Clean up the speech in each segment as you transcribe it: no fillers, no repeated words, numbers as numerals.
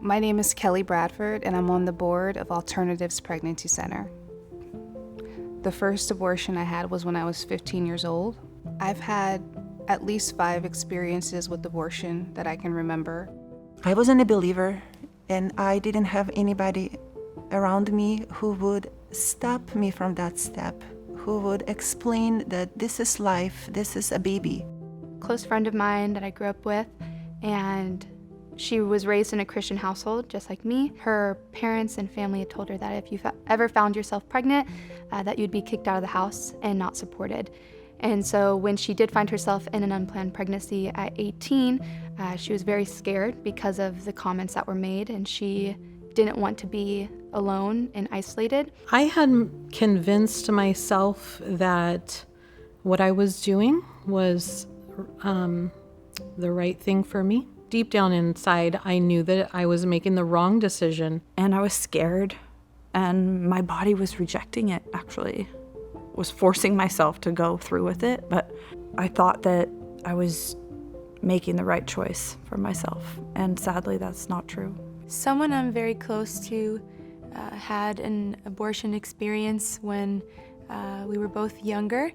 My name is Kelly Bradford, and I'm on the board of Alternatives Pregnancy Center. The first abortion I had was when I was 15 years old. I've had at least 5 experiences with abortion that I can remember. I wasn't a believer, and I didn't have anybody around me who would stop me from that step, who would explain that this is life, this is a baby. Close friend of mine that I grew up with, and she was raised in a Christian household, just like me. Her parents and family had told her that if you ever found yourself pregnant, that you'd be kicked out of the house and not supported. And so when she did find herself in an unplanned pregnancy at 18, she was very scared because of the comments that were made, and she didn't want to be alone and isolated. I had convinced myself that what I was doing was the right thing for me. Deep down inside, I knew that I was making the wrong decision. And I was scared, and my body was rejecting it, actually. Was forcing myself to go through with it, but I thought that I was making the right choice for myself, and sadly, that's not true. Someone I'm very close to had an abortion experience when we were both younger.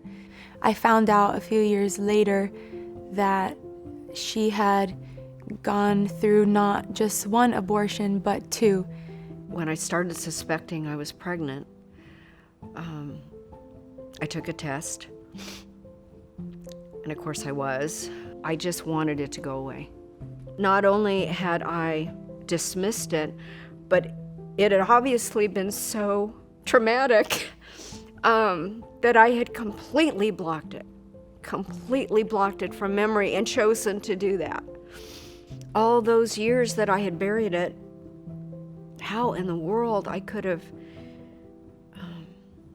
I found out a few years later that she had gone through not just 1 abortion, but 2. When I started suspecting I was pregnant, I took a test, and of course I was. I just wanted it to go away. Not only had I dismissed it, but it had obviously been so traumatic that I had completely blocked it from memory and chosen to do that. All those years that I had buried it, how in the world I could have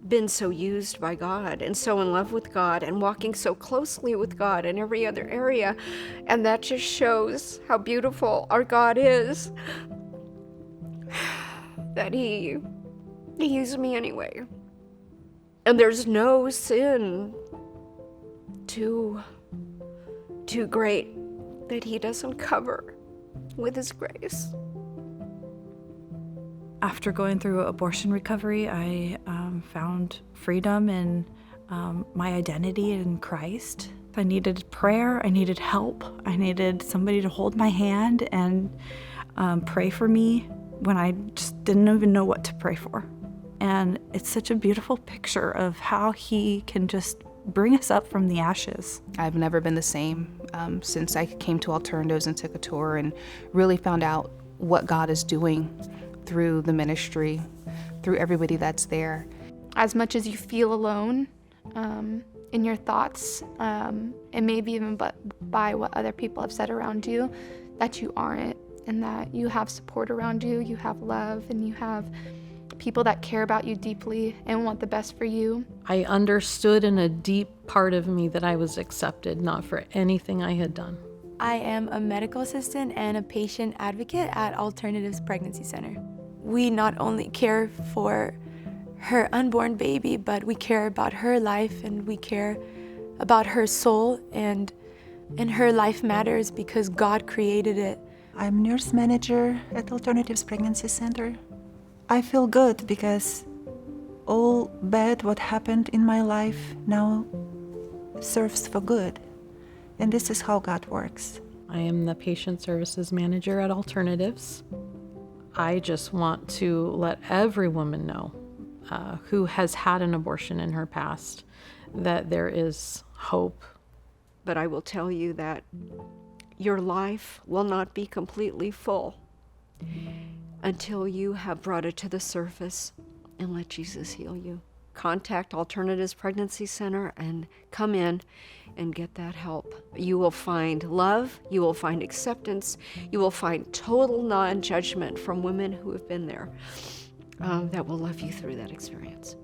been so used by God and so in love with God and walking so closely with God in every other area. And that just shows how beautiful our God is, that He used me anyway. And there's no sin too great that He doesn't cover with His grace. After going through abortion recovery, I found freedom in my identity in Christ. I needed prayer, I needed help, I needed somebody to hold my hand and pray for me when I just didn't even know what to pray for. And it's such a beautiful picture of how He can just bring us up from the ashes. I've never been the same since I came to Alternatives and took a tour and really found out what God is doing through the ministry, through everybody that's there. As much as you feel alone in your thoughts, and maybe even by what other people have said around you, that you aren't, and that you have support around you, you have love, and you have people that care about you deeply and want the best for you. I understood in a deep part of me that I was accepted, not for anything I had done. I am a medical assistant and a patient advocate at Alternatives Pregnancy Center. We not only care for her unborn baby, but we care about her life, and we care about her soul, and her life matters because God created it. I'm nurse manager at Alternatives Pregnancy Center. I feel good because all bad what happened in my life now serves for good. And this is how God works. I am the patient services manager at Alternatives. I just want to let every woman know who has had an abortion in her past that there is hope. But I will tell you that your life will not be completely full until you have brought it to the surface and let Jesus heal you. Contact Alternatives Pregnancy Center and come in and get that help. You will find love, you will find acceptance, you will find total non-judgment from women who have been there that will love you through that experience.